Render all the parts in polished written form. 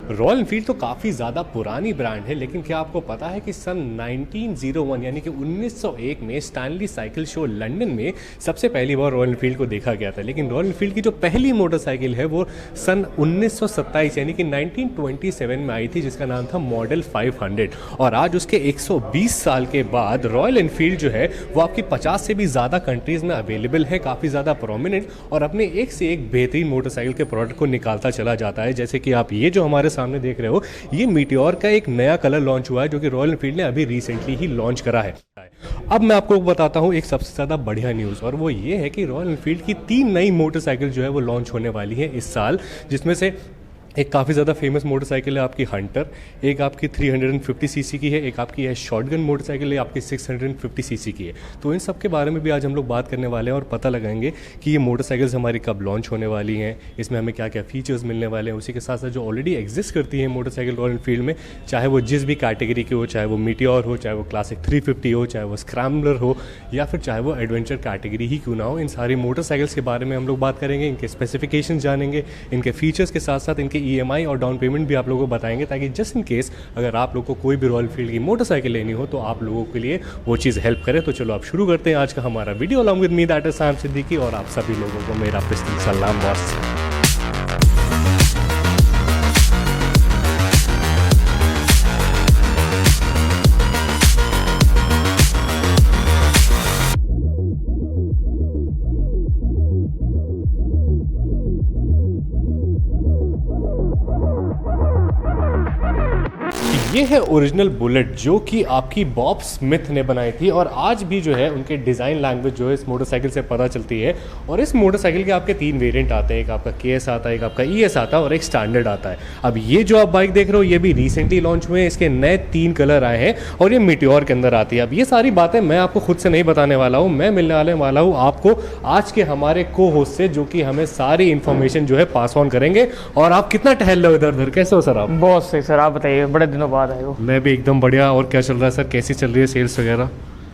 Royal Enfield तो काफ़ी ज़्यादा पुरानी ब्रांड है, लेकिन क्या आपको पता है कि सन 1901 यानी कि 1901 में स्टैनली साइकिल शो लंदन में सबसे पहली बार रॉयल एनफील्ड को देखा गया था। लेकिन रॉयल एनफील्ड की जो पहली मोटरसाइकिल है वो सन 1927 यानी कि 1927 में आई थी, जिसका नाम था मॉडल 500। और आज उसके 120 साल के बाद रॉयल एनफील्ड जो है वो आपकी 50 से भी ज़्यादा कंट्रीज़ में अवेलेबल है, काफ़ी ज़्यादा प्रोमिनेंट, और अपने एक से एक बेहतरीन मोटरसाइकिल के प्रोडक्ट को निकालता चला जाता है। जैसे कि आप ये जो हमारे सामने देख रहे हो, ये मीटियोर का एक नया कलर लॉन्च हुआ है जो कि रॉयल एनफील्ड ने अभी रिसेंटली ही लॉन्च करा है। अब मैं आपको बताता हूँ एक सबसे ज़्यादा बढ़िया न्यूज़, और वो ये है कि रॉयल एनफील्ड की 3 नई मोटरसाइकिल जो है वो लॉन्च होने वाली है इस साल, जिसमें से एक काफ़ी ज़्यादा फेमस मोटरसाइकिल है आपकी हंटर, एक आपकी 350 सीसी की है, एक आपकी है शॉटगन मोटरसाइकिल है आपकी 650 सीसी की है। तो इन सब के बारे में भी आज हम लोग बात करने वाले हैं और पता लगाएंगे कि ये मोटरसाइकिल्स हमारी कब लॉन्च होने वाली हैं, इसमें हमें क्या क्या फीचर्स मिलने वाले हैं। उसी के साथ साथ जो ऑलरेडी एग्जिस्ट करती है मोटरसाइकिल रॉयल एनफील्ड में, चाहे वो जिस भी कैटेगरी की हो, चाहे वो मीटियोर हो, चाहे वो क्लासिक 350 हो, चाहे वो स्क्रैम्बलर हो, या फिर चाहे वो एडवेंचर कैटेगरी ही क्यों ना हो, इन सारी मोटरसाइकिल्स के बारे में हम लोग बात करेंगे, इनके स्पेसिफिकेशन जानेंगे, इनके फीचर्स के साथ साथ इनके EMI और डाउन पेमेंट भी आप लोगों को बताएंगे, ताकि जस्ट इन केस अगर आप लोगों को कोई भी रॉयल एनफील्ड की मोटरसाइकिल लेनी हो तो आप लोगों के लिए वो चीज़ हेल्प करे। तो चलो आप शुरू करते हैं आज का हमारा video along with me, that is Sam Siddiqui, और आप सभी लोगों को मेरा पिस्तौल सलाम बॉस। ये है ओरिजिनल बुलेट जो कि आपकी बॉब स्मिथ ने बनाई थी, और आज भी जो है उनके डिज़ाइन लैंग्वेज जो है इस मोटरसाइकिल से पता चलती है। और इस मोटरसाइकिल के आपके 3 वेरिएंट आते हैं, एक आपका KS आता है, एक आपका ES आता है और एक स्टैंडर्ड आता है। अब ये जो आप बाइक देख रहे हो ये भी रिसेंटली लॉन्च हुए हैं, इसके नए 3 कलर आए हैं और ये मीटियोर के अंदर आती है। अब ये सारी बातें मैं आपको खुद से नहीं बताने वाला हूँ, मैं मिलने वाला हूँ आपको आज के हमारे को होस्ट से, जो कि हमें सारी इन्फॉर्मेशन जो है पास ऑन करेंगे। और आप कितना टहल रहे हो इधर उधर, कैसे हो सर आप? बहुत सही सर, आप बताइए, बड़े दिनों बाद आए हो। मैं भी एकदम बढ़िया। और क्या चल रहा है सर, कैसी चल रही है सेल्स वगैरह?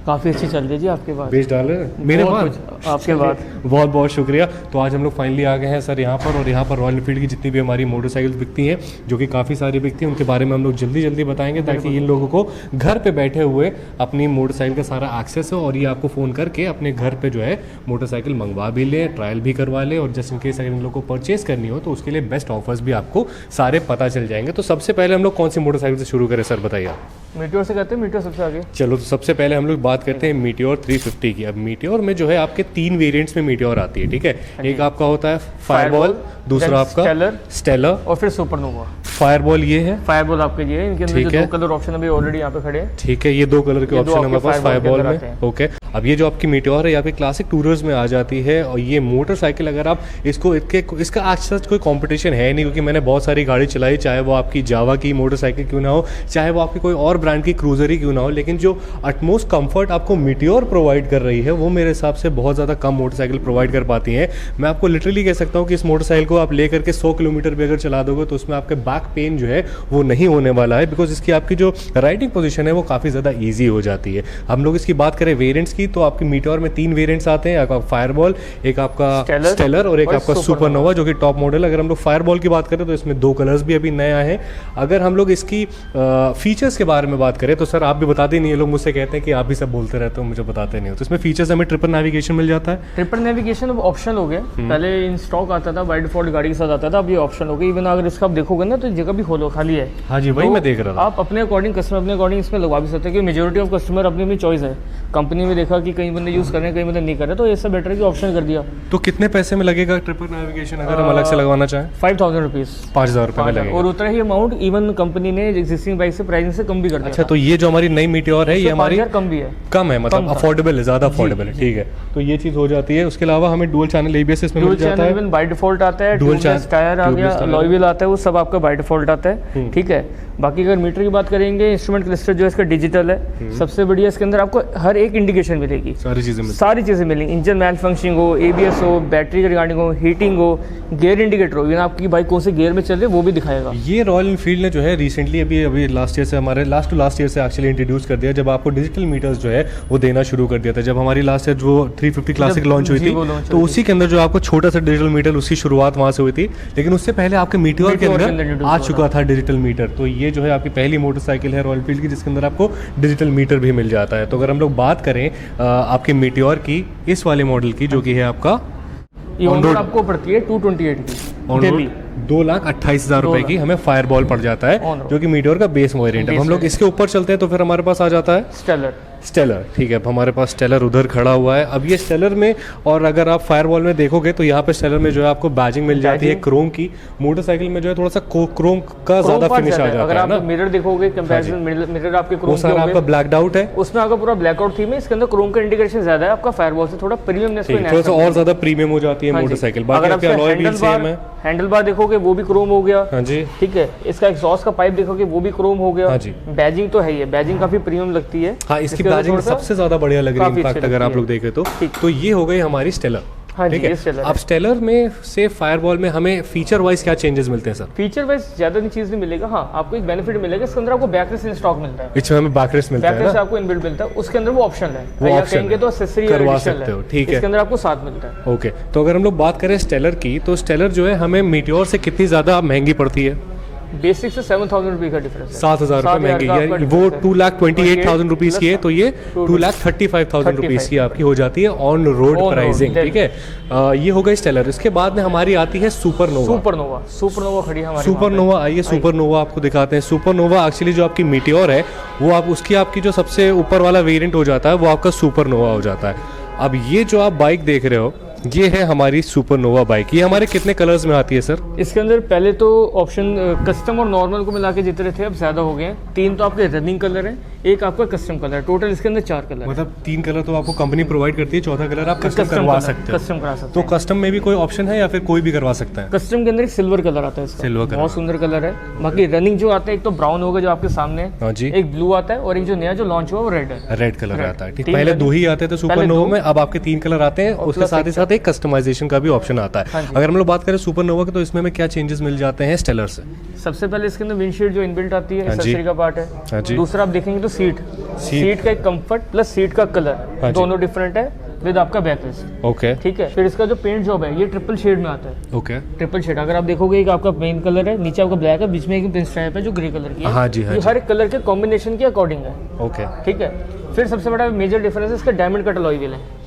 काफ़ी अच्छी चल रही है जी। आपके पास बेच डाल रहे हैं मेरे पास, आपके बाद बहुत बहुत शुक्रिया। तो आज हम लोग फाइनली आ गए हैं सर यहाँ पर, और यहाँ पर रॉयल एनफील्ड की जितनी भी हमारी मोटरसाइकिल्स बिकती हैं, जो कि काफ़ी सारी बिकती हैं, उनके बारे में हम लोग जल्दी जल्दी बताएंगे, ताकि इन लोगों को घर पे बैठे हुए अपनी मोटरसाइकिल का सारा एक्सेस हो, और ये आपको फ़ोन करके अपने घर पे जो है मोटरसाइकिल मंगवा भी ले, ट्रायल भी करवा ले, और जस्ट इन केस अगर इन लोगों को परचेज करनी हो तो उसके लिए बेस्ट ऑफर्स भी आपको सारे पता चल जाएंगे। तो सबसे पहले हम लोग कौन सी मोटरसाइकिल से शुरू करें सर, बताइए आप? मीटियोर से करते हैं, मीटियोर सबसे आगे। चलो, तो सबसे पहले हम लोग बात करते हैं मीटियोर 350 की। अब मीटियोर में जो है आपके 3 वेरिएंट्स में मीटियोर आती है, ठीक है। एक आपका होता है फायरबॉल, दूसरा आपका स्टेलर और फिर सुपरनोवा। फायरबॉल ये है, फायरबॉल आपके ये है, इनके अंदर जो 2 कलर ऑप्शन अभी ऑलरेडी यहाँ पे खड़े हैं, ठीक है। ये 2 कलर के ऑप्शन हमारे पास फायरबॉल में, ओके। अब ये जो आपकी मीटियोर है यहाँ पे क्लासिक टूरर्स में आ जाती है, और ये मोटरसाइकिल अगर आप इसका आज कोई कंपटीशन है नहीं, क्योंकि मैंने बहुत सारी गाड़ी चलाई, चाहे वो आपकी जावा की मोटरसाइकिल क्यों ना हो, चाहे वो आपकी कोई और ब्रांड की क्रूजर ही क्यों ना हो, लेकिन जो अटमोस्ट कंफर्ट आपको मीटियोर प्रोवाइड कर रही है वो मेरे हिसाब से बहुत ज़्यादा कम मोटरसाइकिल प्रोवाइड कर पाती हैं। मैं आपको लिटरली कह सकता हूँ कि इस मोटरसाइकिल को आप लेकर के 100 किलोमीटर भी अगर चला दोगे तो उसमें आपके बैक पेन जो है वो नहीं होने वाला है, बिकॉज इसकी आपकी जो राइडिंग पोजीशन है वो काफ़ी ज़्यादा ईजी हो जाती है। हम लोग इसकी बात करें वेरिएंट्स की, तो आपकी मीटियोर में 3 वेरिएंट्स आते हैं, आपका फायरबॉल, एक आपका स्टेलर और एक आपका सुपरनोवा, जो कि टॉप मॉडल है। अगर हम लोग फायरबॉल की बात करें तो इसमें 2 कलर्स भी अभी नए आए हैं। अगर हम लोग इसकी फीचर्स के बारे में बात करें तो सर आप भी बताते नहीं, ये लोग मुझसे कहते हैं कि आप भी सब बोलते रहते हो, मुझे बताते नहीं हो। तो इसमें फीचर्स हमें ट्रिपल नेविगेशन मिल जाता है। ट्रिपल नेविगेशन अब ऑप्शन हो गया, पहले इन स्टॉक आता था, बाय डिफॉल्ट गाड़ी के साथ आता था, अब ये ऑप्शन हो गया। इवन अगर इसका आप देखोगे ना तो जगह भी खोलो खाली है। हाँ जी, वही मैं देख रहा था। आप अपने अकॉर्डिंग कस्टमर अपने अकॉर्डिंग इसमें लगवा भी सकते हैं, क्योंकि मेजोरिटी ऑफ कस्टमर अपनी अपनी चॉइस है। कंपनी में देखा कि कई बंदे यूज़ कर रहे हैं, कई बंदे नहीं कर रहे, तो ये सब बेटर है कि ऑप्शन कर दिया। तो कितने पैसे में लगेगा ट्रिपल नेविगेशन अगर हम अलग से लगवाना चाहें? 5000 रुपीज़, 5000 रुपये में लगेगा। और उतना ही अमाउंट इवन कंपनी ने एग्जिस्टिंग बाइक से प्राइसिंग से कम भी कर दिया। अच्छा, तो ये जो हमारी नई मीटियोर है ये हमारी कम भी है, कम है, मतलब अफोर्डेबल है, ज़्यादा अफोर्डेबल है, ठीक है। तो ये चीज़ हो जाती है। उसके अलावा हमें डुअल चैनल ABS इसमें मिल जाता है, इवन बाय डिफॉल्ट आता है, डुअल टायर आ गया, अलॉय व्हील आता है, वो सब आपका बाय डिफॉल्ट आता है, ठीक है। बाकी अगर मीटर की बात करेंगे, इंस्ट्रूमेंट क्लस्टर जो है इसका डिजिटल है, सबसे बढ़िया। इसके अंदर आपको हर एक इंडिकेशन मिलेगी, सारी चीज़ें मिलेंगी। इंजन मैल फंक्शनिंग हो, ABS हो, बैटरी की रिगार्डिंग हो, हीटिंग हो, गियर इंडिकेटर हो, इवन आपकी बाइक कौन से गियर में चल रही है वो भी दिखाएगा। ये रॉयल एनफील्ड ने जो है रिसेंटली अभी last last to last year से एक्चुअली इंट्रोड्यूस कर दिया, जब आपको डिजिटल मीटर्स जो है वो देना शुरू कर दिया था। जब हमारी लास्ट ईयर जो 350 क्लासिक लॉन्च हुई थी, तो उसी के अंदर जो आपको छोटा सा डिजिटल मीटर, उसकी शुरुआत वहाँ से हुई थी। लेकिन उससे पहले आपके मीटियोर के अंदर आ चुका था डिजिटल मीटर। तो ये जो है आपकी पहली मोटरसाइकिल है रॉयल एनफील्ड की जिसके अंदर आपको डिजिटल मीटर भी मिल जाता है। तो अगर हम लोग बात करें आपके मीटियोर की, इस वाले मॉडल की जो कि है आपका ये ऑन रोड आपको पड़ती है 228 की, ऑन रोड 2,28,000 रुपए की हमें फायरबॉल पड़ जाता है, जो कि मीटियोर का बेस वेरिएंट है। हम लोग इसके ऊपर चलते हैं तो फिर हमारे पास आ जाता है स्टेलर। ठीक है, अब हमारे पास स्टेलर उधर खड़ा हुआ है। अब ये स्टेलर में, और अगर आप फायरबॉल में देखोगे तो यहाँ पे स्टेलर में जो है आपको बैजिंग मिल जाती है क्रोम की। मोटरसाइकिल में जो है थोड़ा सा क्रोम का ज्यादा फिनिश आ जाता है। अगर आप मिरर देखोगे कंपैरिजन, मिरर आपके क्रोम सारा आपका ब्लैक्ड आउट है, उसमें आपका पूरा ब्लैक आउट थीम है। इसके अंदर क्रोम का इंडिकेशन ज्यादा है, आपका फायरबॉल से थोड़ा प्रीमियमनेस को थोड़ा सा और ज्यादा प्रीमियम हो जाती है मोटरसाइकिल। बाकी आपके अलॉय व्हील सेम है, हैंडल बार देखोगे वो भी क्रोम हो गया। हाँ जी, ठीक है। इसका एग्जॉस्ट का पाइप देखोगे वो भी क्रोम हो गया। हाँ जी, बैजिंग तो है ही है, बैजिंग काफी प्रीमियम लगती है। हाँ, इसकी बैजिंग सबसे ज्यादा बढ़िया लग रही है इनफैक्ट अगर आप लोग देखें तो ये हो गई हमारी स्टेलर। हाँ ठीक है, अब स्टेलर में से फायरबॉल में हमें फीचर वाइज क्या चेंजेस मिलते हैं सर? फीचर वाइज ज्यादा नहीं चीज नहीं मिलेगा। हाँ, आपको एक बेनिफिट मिलेगा, इसके अंदर आपको बैकरेस्ट इन स्टॉक मिलता है। इसमें हमें बैकरेस्ट मिलता है, बैकरेस्ट आपको इनबिल्ट मिलता है। उसके अंदर वो ऑप्शन है, वो कहेंगे तो एक्सेसरी करवा सकते हो। ठीक है, इसके अंदर आपको साथ मिलता है। ओके, तो अगर हम लोग बात करें स्टेलर की, तो स्टेलर जो है हमें मीटियोर से कितनी ज्यादा महंगी पड़ती है? बेसिक से 7,000 रुपए का डिफरेंस है। 7,000 रुपए महंगी है। वो 2,28,000 रुपीज की है, तो ये 2,35,000 रुपीज की आपकी हो जाती है ऑन रोड प्राइसिंग। ठीक है, ये हो गई स्टेलर। इसके बाद में हमारी आती है सुपरनोवा खड़ी है हमारी। सुपरनोवा, आइए सुपरनोवा आपको दिखाते हैं। सुपरनोवा एक्चुअली जो आपकी मीटियोर है वो आप उसकी आपकी जो सबसे ऊपर वाला वेरिएंट हो जाता है वो आपका सुपरनोवा हो जाता है। अब ये जो आप बाइक देख रहे हो ये है हमारी सुपरनोवा बाइक। ये हमारे कितने कलर्स में आती है सर? इसके अंदर पहले तो ऑप्शन कस्टम और नॉर्मल को मिला के जितने थे अब ज्यादा हो गए हैं। 3 तो आपके रनिंग कलर है, एक आपका कस्टम कलर, टोटल इसके अंदर 4 कलर। मतलब 3 कलर तो आपको कंपनी प्रोवाइड करती है, चौथा कलर आप कस्टम करवा सकते हैं। कस्टम करा सकते हैं। तो कस्टम में भी कोई ऑप्शन है या फिर कोई भी करवा सकता है? कस्टम के अंदर एक सिल्वर कलर आता है, सिल्वर कलर बहुत सुंदर कलर है। बाकी रनिंग जो आता है एक तो ब्राउन होगा जो आपके सामने, एक ब्लू आता है और एक जो नया जो लॉन्च हुआ वो रेड है। रेड कलर आता है। ठीक, पहले 2 ही आते थे सुपरनोवा में, अब आपके 3 कलर आते हैं। उसके साथ ही साथ एक कस्टमाइजेशन का भी ऑप्शन आता है। अगर हम लोग बात करें सुपरनोवा की, तो इसमें हमें क्या चेंजेस मिल जाते हैं स्टेलर से? सबसे पहले इसके अंदर विंडशील्ड जो इनबिल्ट आती है, एक्सेसरी का पार्ट है। दूसरा आप देखेंगे तो सीट का एक कंफर्ट प्लस सीट का कलर दोनों डिफरेंट है विद आपका बैकरेस्ट। ओके, ठीक है। फिर इसका जो पेंट जॉब है ये ट्रिपल शेड में आता है। ओके, ट्रिपल शेड अगर आप देखोगे एक आपका मेन कलर है, नीचे आपका ब्लैक है, बीच में एक पिन स्ट्राइप है जो ग्रे कलर की है। हाँ जी, हाँ जी। हर एक कलर के कॉम्बिनेशन के अकॉर्डिंग है। ओके, ठीक है। फिर सबसे बड़ा मेजर डिफरेंस है इसका डायमंड कट अलॉय व्हील है।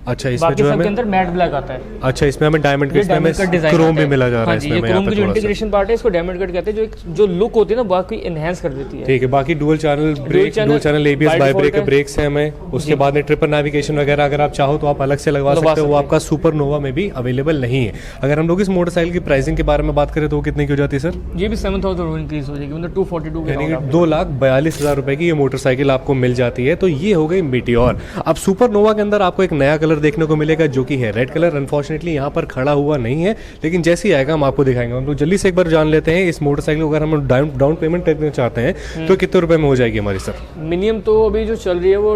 अच्छा, इसमें जो हमें अंदर मैट ब्लैक आता है। अच्छा, इसमें हमें डायमंड कट क्रोम भी मिला जा रहा है। इसमें ये क्रोम की जो इंटीग्रेशन पार्ट है इसको डायमंड कट कहते हैं, जो लुक होती है ना बाकी एनहांस कर देती है। ठीक है, बाकी dual channel brake, dual channel ABS by brakes है हमें। उसके बाद में ट्रिपल नेविगेशन वगैरह अगर आप चाहो तो आप अलग से लगवा सकते हो, वो आपका सुपरनोवा में भी अवेलेबल नहीं है। अगर हम लोग इस मोटरसाइकिल की प्राइसिंग के बारे में बात करें तो वो कितने की हो जाती है सर? ये भी 7,000 इंक्रीज हो जाएगी, मतलब 242 यानी कि 2,42,000 रुपए की ये मोटरसाइकिल आपको मिल जाती है। तो ये हो गई मीटियोर। अब सुपरनोवा के अंदर आपको एक नया कलर देखने को मिलेगा जो कि है रेड कलर। अनफॉर्चुनेटली यहाँ पर खड़ा हुआ नहीं है, लेकिन जैसे ही आएगा हम आपको दिखाएंगे। हम लोग जल्दी से एक बार जान लेते हैं इस मोटरसाइकिल को अगर हम डाउन पेमेंट करना चाहते हैं तो कितने रुपए में हो जाएगी हमारी सर? मिनिमम तो अभी जो चल रही है वो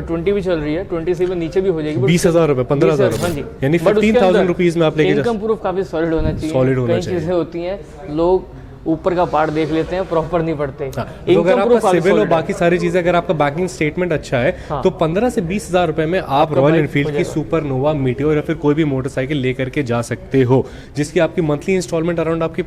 20 भी चल रही है, 20 से नीचे भी हो जाएगी। 20,000 रुपए, 15,000 रुपए, यानी 15,000 रुपीज में आप लेके इनकम प्रूफ काफी सॉलिड होना चाहिए। सॉलिड होना चाहिए। चीजें होती हैं, लोग ऊपर का पार्ट देख लेते हैं, प्रॉपर नहीं पढ़ते। तो अगर आपका सिविल और बाकी सारी चीजें, अगर आपका बैंकिंग स्टेटमेंट अच्छा है तो 15 से 20,000 रुपए में आप रॉयल एनफील्ड की सुपरनोवा, मीटियोर या फिर कोई भी मोटरसाइकिल लेकर के जा सकते हो, जिसकी आपकी मंथली इंस्टॉलमेंट अराउंड आपकी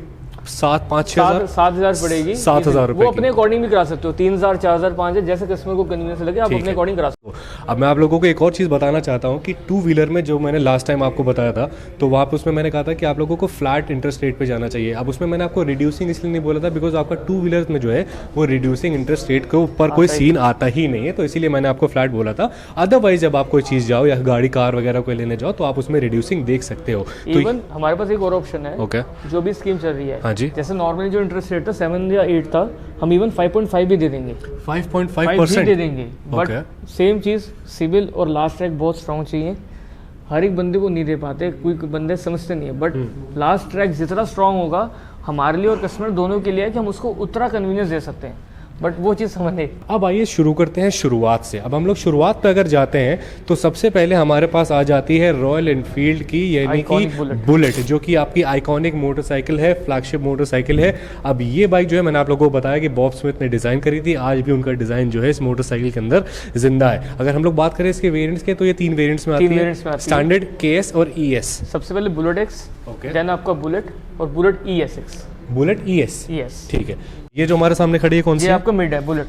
7,000 पड़ेगी। 7,000 रुपए वो अपने अकॉर्डिंग भी करा सकते हो, 3,000, 4,000, 5,000 जैसे कस्टमर को कन्वीनियंस लगे आप अपने अकॉर्डिंग करा सकते हो। अब मैं आप लोगों को एक और चीज़ बताना चाहता हूँ कि 2 व्हीलर में जो मैंने लास्ट टाइम आपको बताया था, तो वहाँ पे उसमें मैंने कहा था कि आप लोगों को फ्लैट इंटरेस्ट रेट पे जाना चाहिए। अब उसमें मैंने आपको रिड्यूसिंग इसलिए नहीं बोला था बिकॉज आपका 2 व्हीलर में जो है वो रिड्यूसिंग इंटरेस्ट रेट के ऊपर कोई सीन आता ही नहीं है, तो इसीलिए मैंने आपको फ्लैट बोला था। अदरवाइज जब आप कोई चीज़ जाओ या गाड़ी कार वगैरह कोई लेने जाओ तो आप उसमें रिड्यूसिंग देख सकते हो। इवन हमारे पास एक और ऑप्शन है, ओके, जो भी स्कीम चल रही है। हाँ जी, जैसे नॉर्मली जो इंटरेस्ट रेट था 7 या 8 था, हम इवन 5.5 भी दे देंगे, 5.5% दे देंगे। बट सेम चीज़ सिविल और लास्ट ट्रैक बहुत स्ट्रॉन्ग चाहिए। हर एक बंदे को नहीं दे पाते, कोई बंदे समझते नहीं है, बट लास्ट ट्रैक जितना स्ट्रॉन्ग होगा हमारे लिए और कस्टमर दोनों के लिए है कि हम उसको उतना कन्वीनियंस दे सकते हैं। बट वो चीज़ समझे। अब आइए शुरू करते हैं शुरुआत से। अब हम लोग शुरुआत पे अगर जाते हैं तो सबसे पहले हमारे पास आ जाती है रॉयल एनफील्ड की यानी कि बुलेट, जो कि आपकी आइकॉनिक मोटरसाइकिल है, फ्लैगशिप मोटरसाइकिल है। अब ये बाइक जो है मैंने आप लोगों को बताया कि बॉब स्मिथ ने डिज़ाइन करी थी, आज भी उनका डिज़ाइन जो है इस मोटरसाइकिल के अंदर जिंदा है। अगर हम लोग बात करें इसके वेरिएंट्स के तो ये 3 वेरिएंट्स में आती है, स्टैंडर्ड, केएस और ईएस। सबसे पहले बुलेट एक्स, देन आपका बुलेट और बुलेट ईएसएक्स। बुलेट ईएस, ठीक है। ये जो हमारे सामने खड़ी है कौन सी? ये आपका मिड है, बुलेट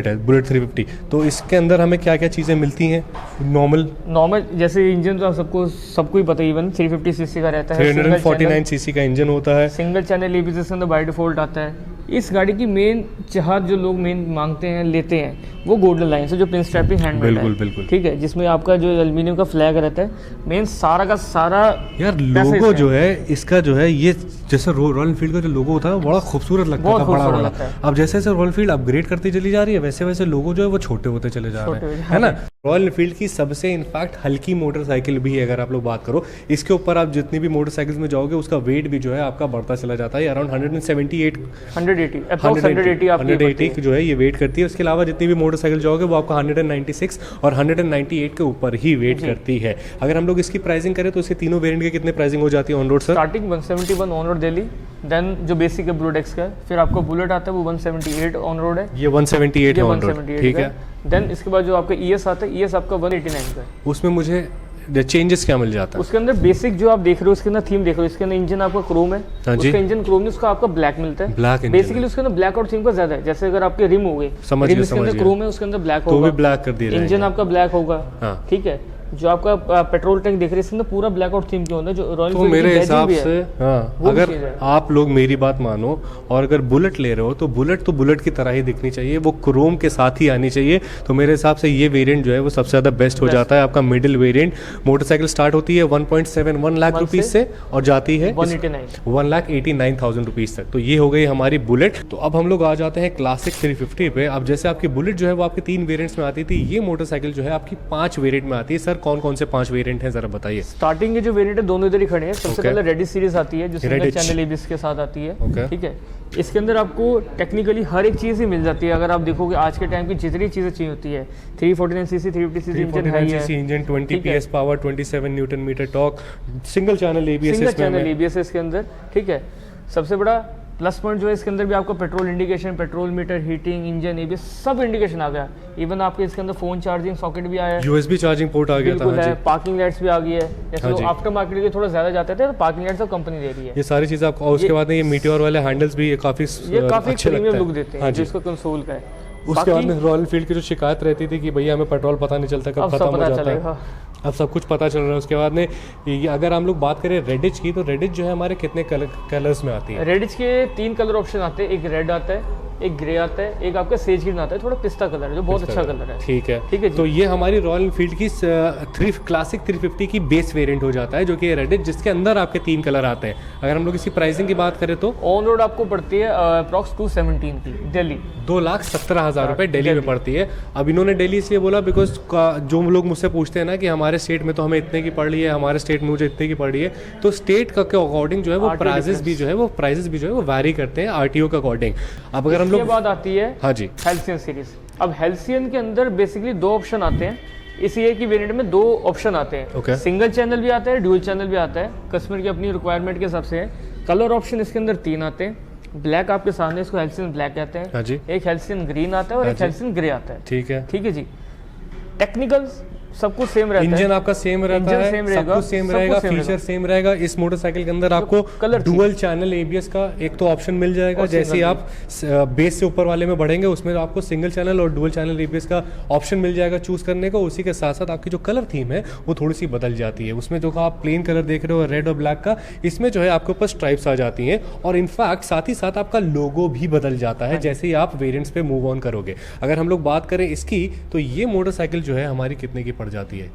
है, बुलेट 350। तो इसके अंदर हमें क्या क्या चीज़ें मिलती हैं? नॉर्मल जैसे इंजन तो सबको ही पता है, इवन 350 सीसी का रहता है, 349 सीसी का इंजन होता है, सिंगल चैनल एबीएस के अंदर बाय डिफॉल्ट आता है। इस गाड़ी की मेन चाहत जो लोग मेन मांगते हैं, लेते हैं, वो गोल्डन लाइन से जो पिन स्ट्रैपिंग हैंडमेड है, बिल्कुल ठीक है, जिसमें आपका जो एल्यूमिनियम का फ्लैग रहता है, मेन सारा का सारा यार लोगो जो है इसका जो है, ये जैसे रॉयल एनफील्ड का जो लोगो होता है बड़ा खूबसूरत लगता था, बड़ा। अब जैसे जैसे रॉयल एनफील्ड अपग्रेड करती चली जा रही है वैसे वैसे लोगो जो है वो छोटे होते चले जा रहे हैं, है ना। रॉयल एनफील्ड की सबसे इनफैक्ट हल्की मोटरसाइकिल भी है अगर आप लोग बात करो। इसके ऊपर आप जितनी भी मोटरसाइकिल्स में जाओगे उसका वेट भी जो है आपका बढ़ता चला जाता है, अराउंड 180 जो है ये वेट करती है। उसके अलावा जितनी भी मोटरसाइकिल जाओगे वो आपका 196 और 198 के ऊपर ही वेट करती है। अगर हम लोग इसकी प्राइसिंग करें तो इसके तीनों वेरिएंट की कितने प्राइसिंग हो जाती है on road sir? Starting 171 on road Delhi, then जो बेसिक है बुलेट एक्स का, फिर आपका बुलेट आता है वो 178 ऑन रोड है, ये 178 है ऑन रोड, ठीक है। देन इसके बाद जो आपका ईएस आता है, ईएस आपका 189 का है। उसमें मुझे चेंजेस क्या मिल जाता है? उसके अंदर बेसिक जो आप देख रहे हो, उसके अंदर थीम देख रहे हो, इसके अंदर इंजन आपका क्रोम है, उसका इंजन क्रोम नहीं, उसका आपका ब्लैक मिलता है, ब्लैक बेसिकली उसके अंदर ब्लैक और थीम का ज्यादा है। जैसे अगर आपके रिम हो गए, रिम इसके अंदर क्रोम है, उसके अंदर ब्लैक होगा, तो भी ब्लैक कर दिया, इंजन आपका ब्लैक होगा, ठीक है। जो आपका पेट्रोल टैंक देख रहे हैं इसके अंदर पूरा ब्लैक आउट थीम क्यों होता है, जो रॉयल तो मेरे हिसाब से अगर आप लोग मेरी बात मानो और अगर बुलेट ले रहे हो तो बुलेट की तरह ही दिखनी चाहिए, वो क्रोम के साथ ही आनी चाहिए। तो मेरे हिसाब से ये वेरिएंट जो है वो सबसे ज्यादा बेस्ट हो जाता है। आपका मिडिल वेरिएंट मोटरसाइकिल स्टार्ट होती है 1.71 लाख रुपीज से और जाती है 1,89,000 रुपीज तक। तो ये हो गई हमारी बुलेट। तो अब हम लोग आ जाते हैं क्लासिक 350 पे। अब जैसे आपकी बुलेट जो है वो आपके 3 वेरिएंट्स में आती थी, ये मोटरसाइकिल जो है आपकी 5 वेरिएंट में आती है। सर कौन कौन से 5 वेरिएंट हैं जरा बताइए। स्टार्टिंग के जो वेरिएंट है दोनों इधर ही खड़े हैं। सबसे पहले रेडिश सीरीज आती है जो सिंगल चैनल एबीएस के साथ आती है, ठीक है। इसके अंदर आपको टेक्निकली हर एक चीज़ ही मिल जाती है। अगर आप देखोगे आज के टाइम की जितनी चीज़ें चाहिए होती है, 349 सीसी 350 सीसी इंजन है, engine 20 PS power, 27 newton meter torque, single channel ABS इसके अंदर, ठीक है। सबसे बड़ा प्लस पॉइंट जो है इसके अंदर भी आपको petrol indication, petrol meter, heating, engine, ABS सब इंडिकेशन आ गया। इवन आपके इसके अंदर फोन चार्जिंग सॉकेट भी आया है, यूएसबी चार्जिंग पोर्ट आ गया था, पार्किंग लाइट्स भी आ गई है। जैसे लोग आफ्टर मार्केट के थोड़ा ज्यादा जाते थे तो पार्किंग लाइट्स सब कंपनी दे रही है, ये सारी चीजें आपको। उसके बाद ये मीटियोर वाले हैंडल्स भी काफी प्रीमियम लुक देते हैं, जिसका कंसोल का है। उसके बाद में रॉयल एनफील्ड की जो शिकायत रहती थी कि भैया हमें पेट्रोल पता नहीं चलता कब खत्म हो जाता है, अब सब कुछ पता चल रहा है। उसके बाद में अगर हम लोग बात करें रेडिच की, तो रेडिच जो है हमारे कितने कलर्स में आती है? रेडिच के 3 कलर ऑप्शन आते हैं, एक रेड आता है, एक ग्रे आता है, एक आपका सेज ग्रीन आता है, थोड़ा पिस्ता कलर है जो बहुत अच्छा कलर है, ठीक है। तो ये हमारी रॉयल एनफील्ड की क्लासिक 350 की बेस वेरिएंट हो जाता है जो कि रेडिच, जिसके अंदर आपके 3 कलर आते हैं। अगर हम लोग इसकी प्राइसिंग की बात करें तो ऑन रोड आपको पड़ती है अप्रॉक्स 217 की, दिल्ली 2,17,000 रुपए दिल्ली में पड़ती है। अब इन्होंने दिल्ली इसलिए बोला बिकॉज जो लोग मुझसे पूछते हैं ना कि हमारे स्टेट में तो हमें इतने की पड़ रही है, हमारे स्टेट में मुझे इतने की पड़ रही है, तो स्टेट का के अकॉर्डिंग जो है वो प्राइजेस भी जो है वो वैरी करते हैं आरटीओ के अकॉर्डिंग। अब अगर हम लोग बात आती है हाँ जी हेल्सियन सीरीज। अब हेल्सियन के अंदर बेसिकली 2 ऑप्शन आते हैं। इस ईयर की वेरिएंट में 2 ऑप्शन आते हैं, सिंगल चैनल भी आता है, ड्यूल चैनल भी आता है, कस्टमर की अपनी रिक्वायरमेंट के हिसाब से है। कलर ऑप्शन इसके अंदर 3 आते हैं। ब्लैक आपके सामने, इसको हेल्सियन ब्लैक कहते हैं, हाँ जी। एक हेल्सियन ग्रीन आता है और एक हेल्सियन ग्रे आता है, ठीक है जी। टेक्निकल्स सब कुछ सेम रहता है, इंजन आपका सेम रहता है, सब कुछ सेम रहेगा, फीचर सेम रहेगा। इस मोटरसाइकिल के अंदर आपको डुअल चैनल एबीएस का एक तो ऑप्शन मिल जाएगा, जैसे आप बेस से ऊपर वाले में बढ़ेंगे उसमें आपको सिंगल चैनल और डुअल चैनल एबीएस का ऑप्शन मिल जाएगा चूज करने को। उसी के साथ साथ आपकी जो कलर थीम है वो थोड़ी सी बदल जाती है। उसमें जो आप प्लेन कलर देख रहे हो रेड और ब्लैक का, इसमें जो है आपके ऊपर स्ट्राइप्स आ जाती हैं और इनफैक्ट साथ ही साथ आपका लोगो भी बदल जाता है जैसे ही आप वेरिएंट्स पे मूव ऑन करोगे। अगर हम लोग बात करें इसकी, तो ये मोटरसाइकिल जो है हमारी कितने की पड़ जाती है?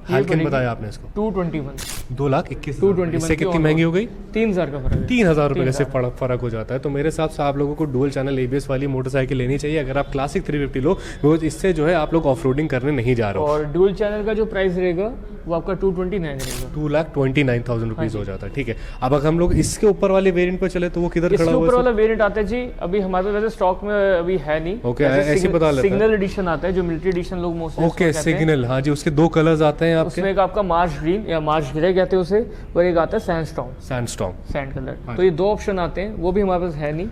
बताया आपने इसको 221, 2,21,000। इससे कितनी महंगी हो गई? 3,000 का फर्क है, 3,000 रुपए का सिर्फ फर्क हो जाता है। तो मेरे हिसाब से आप लोगों को डुअल चैनल एबीएस वाली मोटरसाइकिल लेनी चाहिए अगर आप क्लासिक 350 लो, इससे जो है आप लोग ऑफ रोडिंग करने नहीं जा रहे हो। और डुअल चैनल का जो प्राइस रहेगा वो आपका 229 रहेगा, 2,29,000 रुपीज हो जाता है। ठीक है, अब अगर हम लोग इसके ऊपर वाले वेरिएंट पे चले तो वो किधर खड़ा हुआ है? ऊपर वाला वेरिएंट आता है जी, अभी हमारे पास वैसे स्टॉक में अभी है नहीं। ओके, ऐसे पता लगता है। सिग्नल एडिशन आता है जो मिलिट्री एडिशन लोग मोस्टली। ओके, सिग्नल, हाँ जी, उसके 2 कलर्स आते हैं आपके। उसमें एक आपका मार्श ग्रीन या मार्श ग्रे कहते हैं उसे, और एक आता है सैंडस्टॉर्म सैंड कलर। तो ये 2 ऑप्शन आते हैं, वो भी हमारे पास है नहीं।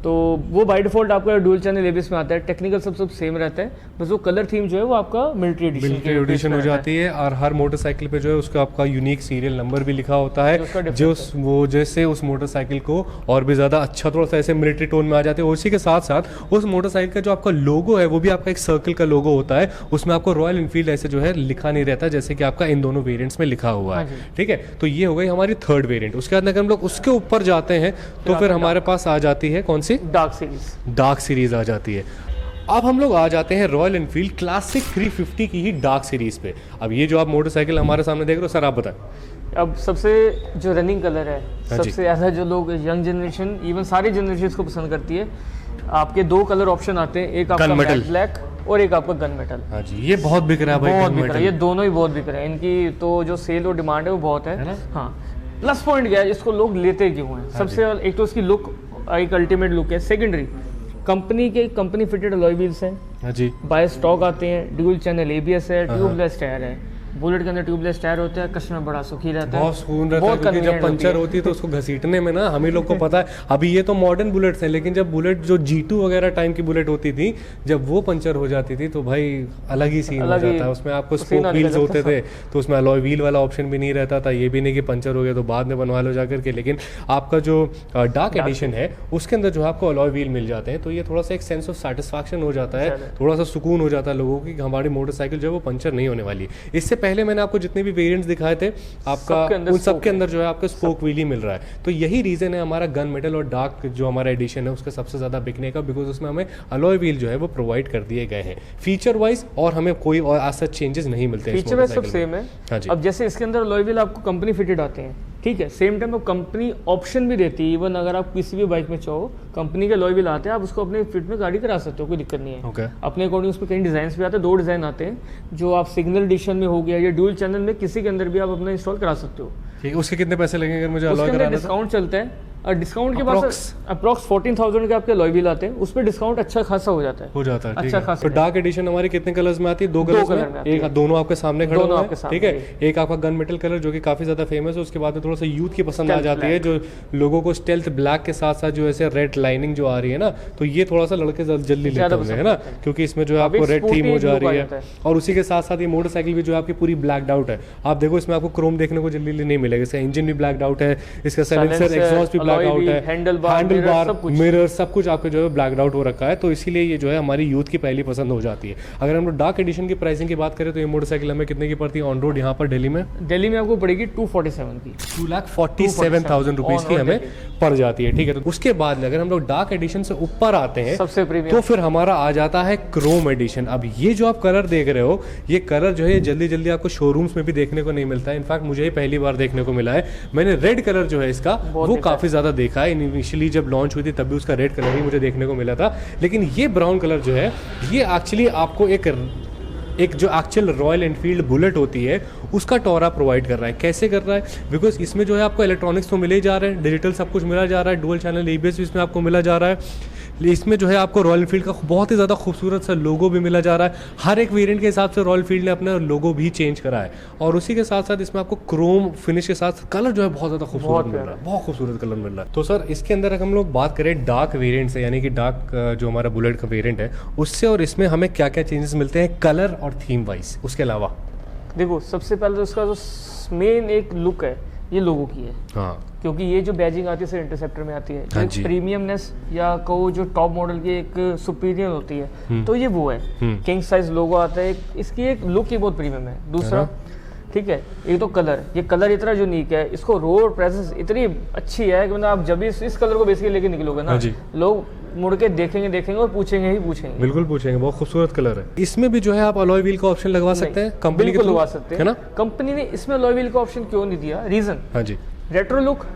तो वो बाय डिफॉल्ट आपका डुअल चैनल एबीएस में आता है, टेक्निकल सब सेम रहता है, बस वो कलर थीम जो है वो आपका मिलिट्री एडिशन हो जाती है। और हर मोटरसाइकिल पे जो है उसका आपका यूनिक सीरियल नंबर भी लिखा होता है, जो वो जैसे उस मोटरसाइकिल को और भी ज़्यादा अच्छा थोड़ा सा ऐसे मिलिट्री टोन में आ जाते हैं। उसी के साथ साथ उस मोटरसाइकिल का जो आपका लोगो है वो भी आपका एक सर्कल का लोगो होता है, उसमें आपको रॉयल एनफील्ड ऐसे जो है लिखा नहीं रहता जैसे कि आपका इन दोनों वेरियंट्स में लिखा हुआ है। ठीक है, तो ये हो गई हमारी थर्ड वेरियंट। उसके बाद अगर हम लोग उसके ऊपर जाते हैं तो फिर हमारे पास आ जाती है कौन सी? डार्क सीरीज आ जाती है। अब हम लोग आ जाते हैं रॉयल एनफील्ड क्लासिक 350 की ही डार्क सीरीज पे। अब ये जो आप मोटरसाइकिल हमारे सामने देख रहे हो सर, आप बताएं। अब सबसे जो रनिंग कलर है, सबसे ज़्यादा जो लोग यंग जनरेशन, इवन सारी जनरेशन इसको पसंद करती है, आपके 2 कलर ऑप्शन आते हैं, एक आपका ब्लैक और एक आपका गन मेटल। हाँ जी, ये बहुत बिक रहा है भाई, बहुत बिक रहा है, ये दोनों ही बहुत बिक रहे हैं। इनकी तो जो सेल और डिमांड है वो बहुत है। हाँ, प्लस पॉइंट क्या है, इसको लोग लेते क्यों हैं? सबसे एक तो इसकी लुक एक अल्टीमेट लुक है। Secondary, company fitted alloy wheels हैं जी, बाय स्टॉक आते हैं, ड्यूल चैनल एबीएस है, ट्यूबलेस टायर है। बुलेट के अंदर ट्यूबलेस टायर होता है, कस्टमर बड़ा सुखी रहता है, बहुत सुकून रहता है, क्योंकि जब पंचर होती है तो उसको घसीटने में ना हम ही लोग को पता है। अभी ये तो मॉडर्न बुलेट्स हैं, लेकिन जब बुलेट जो G2 वगैरह टाइम की बुलेट होती थी, जब वो पंचर हो जाती थी तो भाई अलग ही सीन हो जाता है। उसमें आपको स्पोक व्हील्स होते थे तो उसमें अलॉय व्हील वाला ऑप्शन भी नहीं रहता था। ये भी नहीं कि पंचर हो गया तो बाद में बनवा लो जाकर के। लेकिन आपका जो डार्क एडिशन है उसके अंदर जो आपको अलॉय व्हील मिल जाते हैं, तो ये थोड़ा सा एक सेंस ऑफ सेटिस्फैक्शन हो जाता है, थोड़ा सा सुकून हो जाता है लोगों की हमारी मोटरसाइकिल जो है वो पंचर नहीं होने वाली। इससे पहले मैंने आपको जितने भी वेरिएंट्स दिखाए थे आपका उन सब के अंदर जो है आपका स्पोक व्हील ही मिल रहा है। तो यही रीजन है हमारा गन मेटल और डार्क जो हमारा एडिशन है उसका सबसे ज्यादा बिकने का, बिकॉज उसमें हमें अलॉय व्हील जो है वो प्रोवाइड कर दिए गए हैं फीचर वाइज, और हमें कोई और ऐसा चेंजेस नहीं मिलते हैं। फीचर वाइज सब सेम है। हाँ जी, अब जैसे इसके अंदर अलॉय व्हील आपको कंपनी फिटेड आते हैं, ठीक है, सेम टाइम कंपनी ऑप्शन भी देती है, इवन अगर आप किसी भी बाइक में चाहो कंपनी के अलॉय व्हील आते हैं, आप उसको अपने फिट में गाड़ी करा सकते हो, कोई दिक्कत नहीं है। अपने अकॉर्डिंग उसमें कई डिजाइन भी आते हैं, 2 डिजाइन आते हैं, जो आप सिग्नल एडिशन में हो गया या ड्यूल चैनल में किसी के अंदर भी आप अपना इंस्टॉल करा सकते हो। ठीक है, उसके कितने पैसे लगेंगे अगर मुझे अलॉय कराना है? डिस्काउंट चलता है, और डिस्काउंट के पास अप्रॉक्स 14,000 के आपके अलॉय व्हील आते हैं, उस पर डिस्काउंट अच्छा खासा हो जाता है। अच्छा खासा। तो डार्क एडिशन हमारी कितने कलर्स में आती है? 2 कलर्स में, एक दोनों आपके सामने खड़े हुए हैं, ठीक है। एक आपका गन मेटल कलर जो कि काफी ज्यादा फेमस है, उसके बाद में थोड़ा सा यूथ की पसंद आ जाती है, जो लोगों को स्टेल्थ ब्लैक के साथ साथ जो ऐसे रेड लाइनिंग जो आ रही है ना, तो ये थोड़ा सा लड़के जल्दी लेते होंगे, है ना, क्योंकि इसमें जो है आपको रेड थीम हो जा रही है। और उसी के साथ साथ ये मोटरसाइकिल भी जो आपकी पूरी ब्लैक आउट है। आप देखो इसमें आपको क्रोम देखने को जल्दी नहीं मिलेगा, इसका इंजन भी ब्लैक आउट है, इसका साइलेंसर एग्जॉस्ट भी ब्लैक आउट है, हैंडल बार मिरर सब कुछ आपके जो है ब्लैक आउट हो रखा है। तो इसीलिए ये जो है हमारी यूथ की पहली पसंद हो जाती है। अगर हम लोग डार्क एडिशन की प्राइसिंग की बात करें तो ये मोटरसाइकिल हमें कितने की पड़ती है ऑन रोड यहाँ पर दिल्ली में? दिल्ली में आपको पड़ेगी 247 की, 2,47,000 रुपीज की हमें पड़ जाती है। ठीक है, तो उसके बाद अगर हम लोग डार्क एडिशन से ऊपर आते हैं सबसे तो फिर हमारा आ जाता है क्रोम एडिशन। अब ये जो आप कलर देख रहे हो, ये कलर जो है जल्दी जल्दी आपको शोरूम्स में भी देखने को नहीं मिलता है। इनफैक्ट मुझे ही पहली बार देखने को मिला है। मैंने रेड कलर जो है इसका वो काफी ज्यादा देखा है। इनिशियली जब लॉन्च हुई थी तब भी उसका रेड कलर ही मुझे देखने को मिला था, लेकिन ये ब्राउन कलर जो है ये एक्चुअली आपको एक जो एक्चुअल रॉयल एनफील्ड बुलेट होती है उसका टोरा प्रोवाइड कर रहा है। कैसे कर रहा है? बिकॉज इसमें जो है आपको इलेक्ट्रॉनिक्स तो मिले जा रहे हैं, डिजिटल सब कुछ मिला जा रहा है, डुअल चैनल एबीएस भी इसमें आपको मिला जा रहा है। इसमें जो है आपको रॉयल एनफील्ड का बहुत ही ज़्यादा खूबसूरत सा लोगो भी मिला जा रहा है। हर एक वेरिएंट के हिसाब से रॉयल एनफील्ड ने अपना लोगो भी चेंज करा है, और उसी के साथ साथ इसमें आपको क्रोम फिनिश के साथ कलर जो है बहुत ज़्यादा खूबसूरत मिल रहा है, बहुत खूबसूरत कलर मिल रहा है। तो सर इसके अंदर अगर हम लोग बात करें डार्क वेरिएंट से, यानी कि डार्क जो हमारा बुलेट का वेरिएंट है उससे, और इसमें हमें क्या क्या चेंजेस मिलते हैं कलर और थीम वाइज, उसके अलावा? देखो, सबसे पहले तो इसका जो मेन एक लुक है ये लोगो की है। हाँ, क्योंकि ये जो बैजिंग आती है सर इंटरसेप्टर में आती है, हाँ जो प्रीमियमनेस या कहो जो टॉप मॉडल की एक सुपीरियर होती है, तो ये वो है। किंग साइज लोगो आता है, इसकी एक लुक ही बहुत प्रीमियम है। दूसरा, ठीक है, एक तो कलर, ये कलर इतना यूनिक है, इसको रोड प्रेजेंस इतनी अच्छी है कि मतलब आप जब भी इस कलर को बेसिकली लेके निकलोगे ना, लोग मुड़ के देखेंगे और पूछेंगे ही पूछेंगे। बिल्कुल पूछेंगे, बहुत खूबसूरत कलर है। इसमें भी जो है आप अलॉय व्हील का ऑप्शन लगवा सकते हैं, कंपनी को लगवा सकते हैं, है ना। कंपनी ने इसमें अलॉय व्हील का ऑप्शन क्यों नहीं दिया? रीजन, हाँ जी, रेट्रो लुक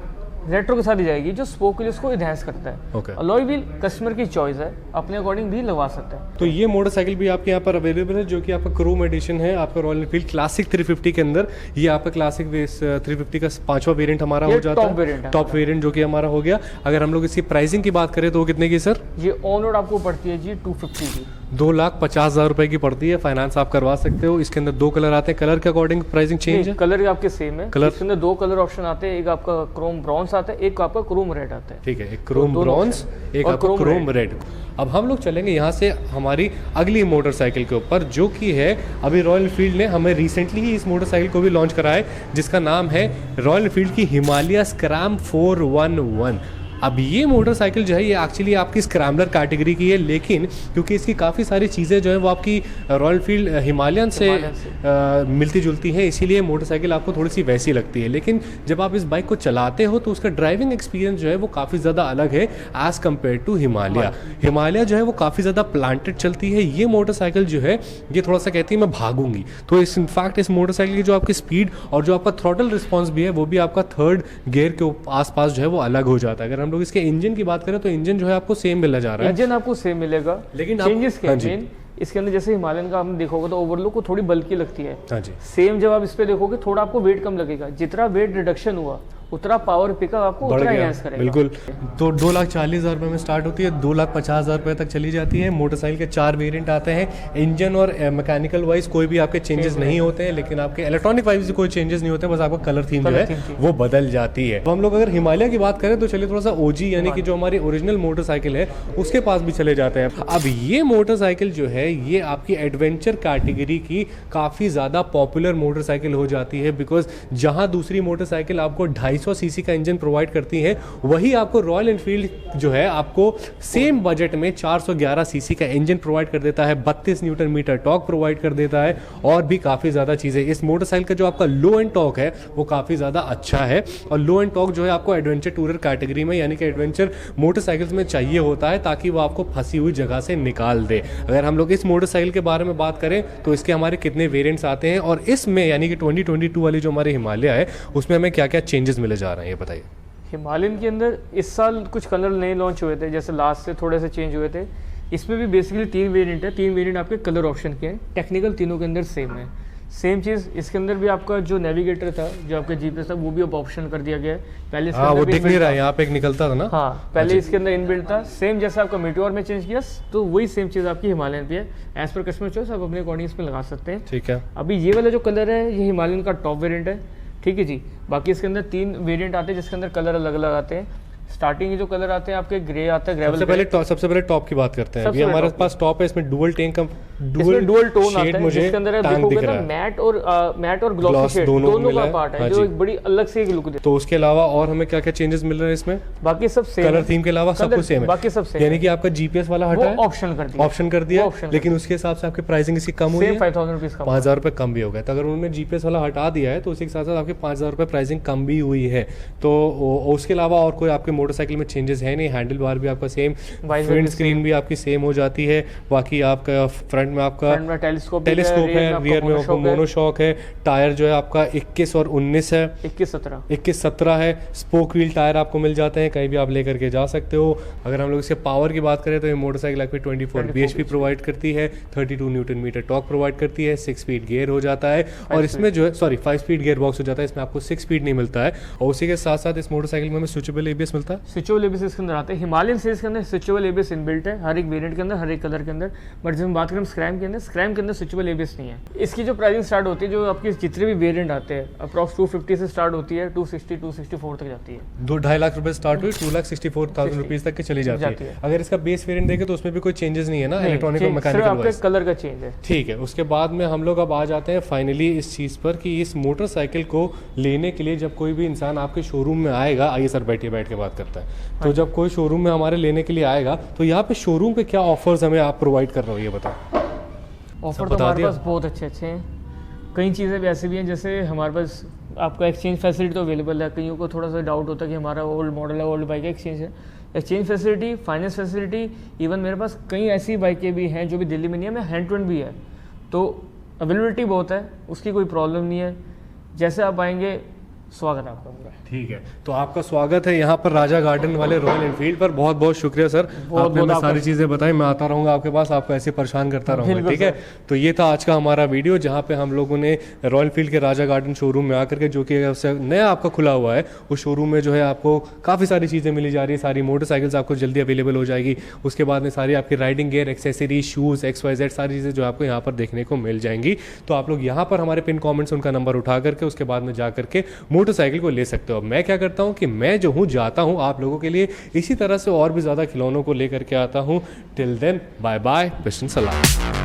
रेट्रो के साथ ही जाएगी, जो स्पोक व्हील उसको इनहैंस करता है। अलॉय व्हील कस्टमर की चॉइस है, अपने अकॉर्डिंग भी लगवा सकते हैं। तो ये मोटरसाइकिल भी आपके यहाँ पर अवेलेबल है, जो कि आपका क्रोम एडिशन है आपका रॉयल एनफील्ड क्लासिक 350 के अंदर। ये आपका क्लासिक 350 का 5वां वेरिएंट हमारा हो जाता है, टॉप वेरिएंट जो कि हमारा हो गया। अगर हम लोग इसकी प्राइसिंग की बात करें तो वो कितने की सर? ये ऑन रोड आपको पड़ती है जी 250 की, 2,50,000 रुपए की पड़ती है। फाइनेंस आप करवा सकते हो। इसके अंदर 2 कलर आते हैं, कलर के अकॉर्डिंग प्राइसिंग चेंज है? कलर आपके सेम है। कलर इसके अंदर 2 कलर ऑप्शन आते हैं, एक आपका क्रोम ब्रॉन्ज आता है, एक आपका क्रोम रेड आता है। ठीक है, एक क्रोम ब्रॉन्ज, एक आपका क्रोम रेड। अब हम लोग चलेंगे यहाँ से हमारी अगली मोटरसाइकिल के ऊपर, जो कि है अभी रॉयल एनफील्ड ने हमें रिसेंटली ही इस मोटरसाइकिल को भी लॉन्च करा है, जिसका नाम है रॉयल एनफील्ड की हिमालय स्क्रैम 411। अब ये मोटरसाइकिल जो है ये एक्चुअली आपकी स्क्रैम्बलर कैटेगरी की है, लेकिन क्योंकि इसकी काफ़ी सारी चीज़ें जो है वो आपकी रॉयल एनफील्ड हिमालयन से मिलती जुलती है, इसीलिए मोटरसाइकिल आपको थोड़ी सी वैसी लगती है। लेकिन जब आप इस बाइक को चलाते हो तो उसका ड्राइविंग एक्सपीरियंस जो है वो काफ़ी ज़्यादा अलग है as compare to Himalaya. Himalaya जो है वो काफ़ी ज़्यादा प्लांटेड चलती है, ये मोटरसाइकिल जो है ये थोड़ा सा कहती है मैं भागूंगी। तो इस इनफैक्ट इस मोटरसाइकिल की जो आपकी स्पीड और जो आपका थ्रॉटल रिस्पॉन्स भी है वो भी आपका 3rd गियर के आसपास जो है वो अलग हो जाता है। अगर हम लोग इसके इंजन की बात करें तो इंजन जो है आपको सेम मिलने जा रहा है, इंजन आपको सेम मिलेगा, लेकिन चेंजेस क्या है इसके अंदर, जैसे हिमालयन का आपने देखोगे तो ओवरलुक को थोड़ी बल्की लगती है। हाँ जी। सेम जब आप इस पे देखोगे थोड़ा आपको वेट कम लगेगा, जितना वेट रिडक्शन हुआ उतना पावर पिकअप आपको उतना एनहांस करेगा। बिल्कुल। तो 2,40,000 रुपए में स्टार्ट होती है, 2,50,000 रुपए तक चली जाती है। मोटरसाइकिल के 4 वेरिएंट आते हैं। इंजन और मैकेनिकल वाइज कोई भी आपके चेंजेस नहीं होते हैं, लेकिन आपके इलेक्ट्रॉनिक वाइज कोई चेंजेस नहीं होते, बस आपका कलर थीम जो है वो बदल जाती है। तो हम लोग अगर हिमालय की बात करें तो चलिए थोड़ा सा ओजी यानी कि जो हमारी ओरिजिनल मोटरसाइकिल है उसके पास भी चले जाते हैं। अब ये मोटरसाइकिल जो है ये आपकी एडवेंचर कैटेगरी की काफ़ी ज़्यादा पॉपुलर मोटरसाइकिल हो जाती है, बिकॉज जहाँ दूसरी मोटरसाइकिल आपको 250 सीसी का इंजन प्रोवाइड करती है, वही आपको रॉयल एनफील्ड जो है आपको सेम बजट में 411 सीसी का इंजन प्रोवाइड कर देता है, 32 न्यूटन मीटर टॉर्क प्रोवाइड कर देता है और भी काफ़ी ज़्यादा चीज़ें। इस मोटरसाइकिल का जो आपका लो एंड टॉर्क है वो काफ़ी ज़्यादा अच्छा है, और लो एंड टॉर्क जो है आपको एडवेंचर टूरर कैटेगरी में यानी कि एडवेंचर मोटरसाइकिल्स में चाहिए होता है, ताकि वो आपको फंसी हुई जगह से निकाल दे। अगर हम लोग इस मोटरसाइकिल के बारे में बात करें तो इसके हमारे कितने वेरिएंट्स आते हैं, और इसमें यानी कि 2022 वाली जो हमारी हिमालय है उसमें हमें क्या क्या चेंजेस मिले जा रहे हैं ये बताइए। हिमालयन के अंदर इस साल कुछ कलर नए लॉन्च हुए थे, जैसे लास्ट से थोड़े से चेंज हुए थे। इसमें भी बेसिकली 3 वेरिएंट है, 3 वेरिएंट आपके कलर ऑप्शन के हैं, टेक्निकल तीनों के अंदर सेम है। सेम चीज़ इसके अंदर भी आपका जो नेविगेटर था, जो आपका जीपीएस था, वो भी अब ऑप्शन कर दिया गया है। पहले इसके वो दिख नहीं रहा है, यहाँ पे एक निकलता था ना। हाँ, पहले इसके अंदर इनबिल्ट था, सेम जैसे आपका मीटियोर में चेंज किया तो वही सेम चीज़ आपकी हिमालयन पे है। एज पर कस्टमर चॉइस आप अपने अकॉर्डिंग इसमें लगा सकते हैं। ठीक है। अभी ये वाला जो कलर है ये हिमालयन का टॉप वेरिएंट है, ठीक है जी। बाकी इसके अंदर 3 वेरिएंट आते हैं जिसके अंदर कलर अलग अलग आते हैं। स्टार्टिंग के जो कलर आते हैं आपके ग्रे आता है, ग्रेवल। सबसे पहले टॉप की बात करते हैं। अभी हमारे पास टॉप है, इसमें डुअल टैंक का डुअल टोन आता है, जिसके अंदर देखोगे ना मैट और ग्लॉसी शेड दोनों का पार्ट है, जो एक बड़ी अलग से एक लुक देता है। तो उसके अलावा और हमें क्या क्या चेंजेस मिल रहे हैं इसमें? बाकी सब सेम, कलर थीम के अलावा सब कुछ सेम है, बाकी सब सेम। यानी कि आपका जीपीएस वाला हटा है, ऑप्शन कर दिया, लेकिन उसके हिसाब से आपकी प्राइसिंग इसकी कम हुई है, 5000 रुपीज का, 5000 रुपए कम भी हो गया। तो अगर उन्होंने जीपीएस वाला हटा दिया है तो उसी के साथ साथ आपके 5000 रुपए प्राइसिंग कम भी हुई है। तो उसके अलावा और कोई आपके मोटरसाइकिल में चेंजेस है नहीं। हैंडल बार भी आपका सेम, फ्रंट स्क्रीन भी आपकी सेम हो जाती है। बाकी आपका फ्रंट में आपका टेलीस्कोप है, रियर में आपको मोनोशॉक है। टायर जो है आपका 21 और 19 है, 21-17 है। स्पोक व्हील टायर आपको मिल जाते हैं, कहीं भी आप लेकर के जा सकते हो। अगर हम लोग इसके पावर की बात करें तो ये मोटरसाइकिल आपकी 24 bhp प्रोवाइड करती है, 32 न्यूटन मीटर टॉर्क प्रोवाइड करती है, 6 स्पीड गियर हो जाता है, और इसमें जो है 5 स्पीड गियर बॉक्स हो जाता है, इसमें आपको 6 स्पीड नहीं मिलता है। और उसी के साथ साथ इस मोटरसाइकिल में हमें स्विचेबल एबीएस मिलता है। स्विचेबल एबीएस इसके अंदर आता है। हिमालयन सीरीज के अंदर स्विचेबल एबीएस इनबिल्ट है हर एक वेरिएंट के अंदर, हर एक कलर के अंदर। बट जब हम बात करें स्क्रैम के अंदर, स्क्रैम के अंदर स्विचेबल एबीएस नहीं है। इसकी जो प्राइसिंग स्टार्ट होती है, जो आपके जितने भी वेरिएंट आते हैं, अप्रॉक्स 250 से स्टार्ट होती है, 260-264 तक जाती है। 2-2.5 लाख रुपए स्टार्ट हुई, 2,64,000 रुपीज तक की चली जाती है। अगर इसका बेस वेरिएंट देखें तो उसमें भी कोई चेंजेस नहीं है ना, इलेक्ट्रॉनिक और मैकेनिकल कलर का चेंज है। ठीक है। उसके बाद में हम लोग अब आ जाते हैं फाइनली इस चीज़ पर कि इस मोटरसाइकिल को लेने के लिए जब कोई भी इंसान आपके शोरूम में आएगा, आइए सर बैठ के बात करता है। तो जब कोई शोरूम में हमारे लेने के लिए आएगा तो यहाँ पे शोरूम पे क्या ऑफर्स हमें आप प्रोवाइड कर रहे हो ये बताओ। ऑफर तो हमारे पास बहुत अच्छे हैं। कई चीज़ें भी ऐसी भी हैं, जैसे हमारे पास आपका एक्सचेंज फैसिलिटी तो अवेलेबल है। कईयों को थोड़ा सा डाउट होता है कि हमारा ओल्ड मॉडल है, ओल्ड बाइक एक्सचेंज है। Exchange facility, finance facility, even मेरे पास कई ऐसी बाइकें भी हैं जो भी दिल्ली में नहीं है, मैं हैंड टू हैंड भी है, तो अवेलेबिलिटी बहुत है, उसकी कोई प्रॉब्लम नहीं है। जैसे आप आएंगे स्वागत है आपका पूरा। ठीक है, तो आपका स्वागत है यहाँ पर राजा गार्डन वाले रॉयल एनफील्ड पर। बहुत बहुत शुक्रिया सर, आपने हमें सारी चीज़ें बताई। मैं आता रहूँगा आपके पास, आपको ऐसे परेशान करता रहूँगा। ठीक है, तो ये था आज का हमारा वीडियो जहाँ पे हम लोगों ने रॉयल एनफील्ड के राजा गार्डन शोरूम में आकर के, जो कि नया आपका खुला हुआ है, उस शोरूम में जो है आपको काफ़ी सारी चीज़ें मिली जा रही है। सारी मोटरसाइकिल्स आपको जल्दी अवेलेबल हो जाएगी। उसके बाद में सारी आपकी riding gear, accessories, shoes, XYZ सारी चीज़ें जो आपको यहाँ पर देखने को मिल जाएंगी। तो आप लोग यहाँ पर हमारे पिन कॉमेंट्स उनका नंबर उठा करके उसके बाद में जा करके मोटरसाइकिल को ले सकते हो। मैं क्या करता हूँ कि मैं जो हूँ जाता हूँ आप लोगों के लिए इसी तरह से और भी ज़्यादा खिलौनों को लेकर के आता हूँ। Till then bye bye, wish and सलाम।